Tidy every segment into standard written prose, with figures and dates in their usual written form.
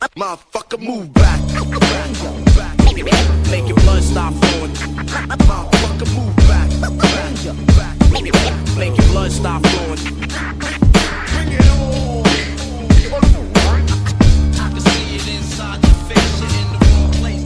Motherfucker, move back. Make your blood stop flowing. Motherfucker, move back. Make your blood stop flowing. Bring it on. I can see it inside your face. You're in the wrong place.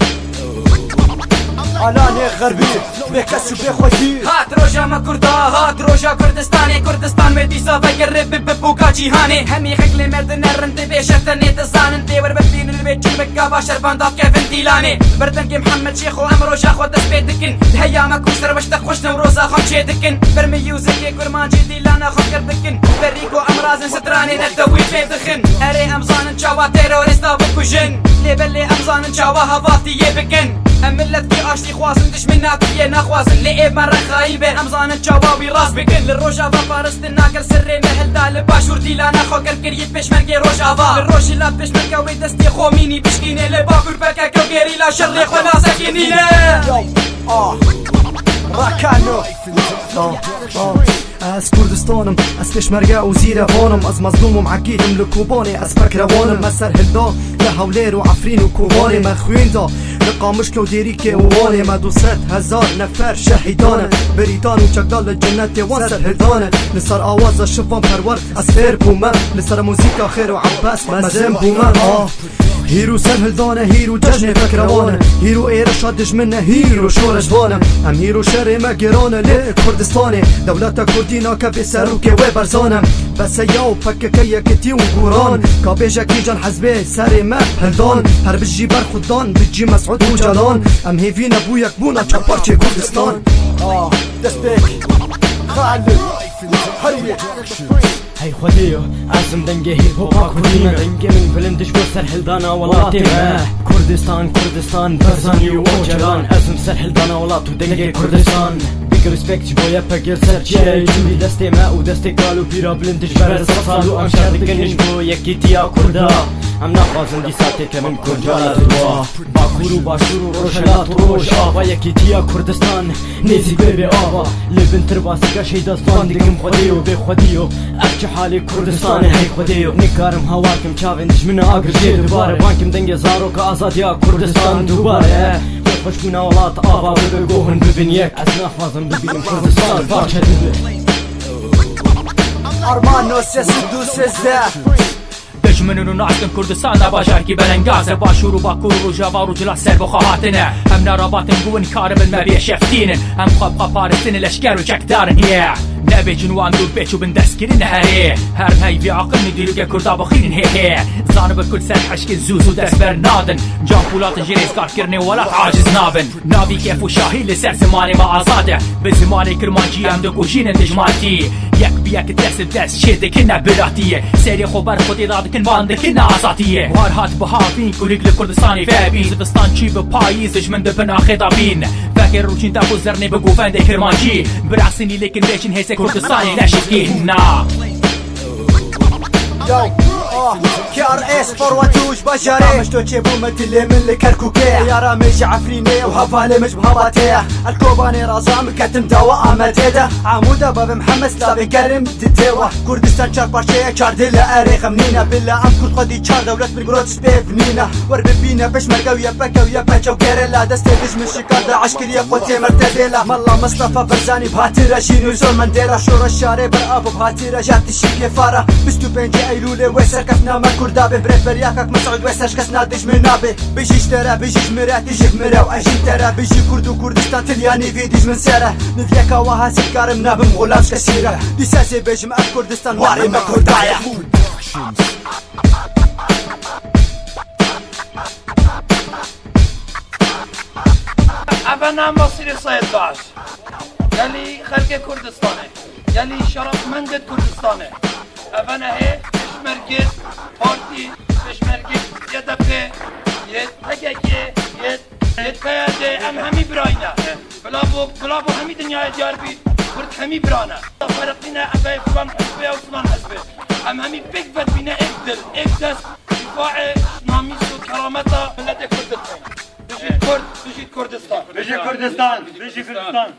علاني غربي بكسو بخوتي هات روجا ما كردا هات روجا كردستاني كردستان مدي صافا يقرب ببوكا جيهاني همي خقلي مردن الرنت بيشتني تزانن تيور بدين البيت جنبك باشر بانداف كيفن ديلاني بردن كي محمد شيخ وامرو شاخ ودس بيدكن الهيا ما كوسر باش تخوشنا وروزا خم شيدكن برمي يوزك كرمانجي ديلانا خم كردكن بريكو امراز ستراني ندوي بيدخن اري امزان تشاوا تيروريستا بكوجن ليبلي امزان تشاوا هافاتي يبكن املت كي اشتي خوازن دشمنات كي نخوازن لئب مرة خايبة امزان تشاواوي راس بكن للروجا فارست الناكر سري مهل دال باشور ديلانا خوكر كريت بشمركي روجا للروج لا بشمركا ويدستي خوميني بشكيني لباكور بكا كوكيري لا شريخ ولا سكينيني راكانو از كردستانم از پشمرگه و زیروانم از مظلوم و معقیدم لکوباني از فکروانم از سرهلدا لحولير و عفرین و کوباني من خویندا لقامشک و دیریک وواني ما 200,000 نفر شهیدانه بریتان و چکدال لجنت وان سرهلدانه لسر آواز شفان پرور از فیر بومه لسر موزیکا خیر و عباس مزم بومه هيرو سرهلدانه هيرو جشن فكروانه هيرو ايرشاد دجمنه هيرو شورجوانه ام هيرو شر ما گرانه لكردستانه دولت كردينا كبسروكي وبرزانه بس ياو فككيا كتي وقوران كابيجا كيجان حزبي سري ما هلدان هر بجي برخدان بجي مسعود وجلان ام هيفين ابويا كبونا تشبارتي كردستان دستيك خالد حرية هاي خديو عزم دنجي هيب هوبا كردينا دنجي من بلندش وسرهلدانا ولاتي كردستان برزاني وجلان عزم سرهلدانا ولاتو دنجي كردستان بيك ريسبكت بويا بقير سرجي جولي دستي ما و دستي قالو بيرا بلندش برز صالو ام شردقنش بو يكيتيا كردا ام نخوازن دي ساتي كمن كنجالا دوا باكورو باشورو روشلات روش آبا يكيتيا كردستان نيزي بيبي آبا لبن ترباسيكا شيدستان دقم خديو بي خديو اكچ حالي كردستان هي خديو نكارم هواكم چاوين دشمنا اگرجي دوباره بانكم دنگي زارو كا آزاديا كردستان دوباره خوشبونا ولات آبا ببگوهن ببین یک از نخوازم ببینم كردستان پارچه دبه ارمانو سيسدو سيزده دجمنن و نعزم کردستان باجارکی بلنگازه باشور و باکور و جاوا و جلا سر بخواهاتنه هم نراباتن گون کارم المبیع شفتینن هم خواب پارستن الاشکار و چکدارن هیه نبی جنوان دو بیچو بندسکرین هره هر نهیوی عقل ندیروگه کردا بخیرن هیه زانب کل سر حشک زوز و دست برنادن جان پولات جریزگار کرنه ولات عاجز نابن ناوی کیف و شاهی لسر زمانی ما آزاده به زمانی کرمانجی هم دو گوشین دجماتی یک بیاک دست شده که نبراتیه سری خوبر خودی داد باندكن عصاتية وارهات بهافين كوريك لكردستاني فابين زدستان چي بپايز من دبنا خطابين فاكر روچين دابو زرني بقوفان دي كرمانجي برعسيني لكن ليشن هيسي كردستاني ناشكين نا كار اس فروتوش بشري مش تو تشبو مثل من الكركوكي يا رامج عفريني وهفالي مش بهباتي الكوباني رازام كتم دواء امتيده عموده باب محمد سلابي كرم تتيوه كردستان چار باشي چار دل اريخ منينه بالله ام كرد قدي چار دولت بالقروت سبيفنينه وربينا بش مرقويه بكويه بچو كيرلا دستيش من شكار عشكري قوتي مرتديله مالله مصطفى برزاني بهاتيره شينو زول منديره شور الشارع برابو بهاتيره جات الشيك فاره بستو بنجي ايلوله وسر كفنا ما كردا ببريت برياكك مسعود وسرش كسنا دش منابه بيجيش ترى بيجيش مرات تجيك مرا واجي ترى بيجي كرد وكردستان تلياني فيديش من سره نفيكا وهاسي كارم نابم غلامش كثيره ديساسي بيجم اف كردستان واري ما كردايا أنا مصري صيداش يلي خلق كردستاني يلي شرف منقد كردستاني أنا هي بشمركز بارتي بشمركز يدبي يتحققي يتفيادي أم همي براينا بلابو همي دنيا ديار بي كرد همي برانا فرقنا أبي فلان حزبي أو فلان حزبي أم همي بيكبت بينا إقدس دفاعي ناميس وكرامتا ملت كردستان بيجي كردستان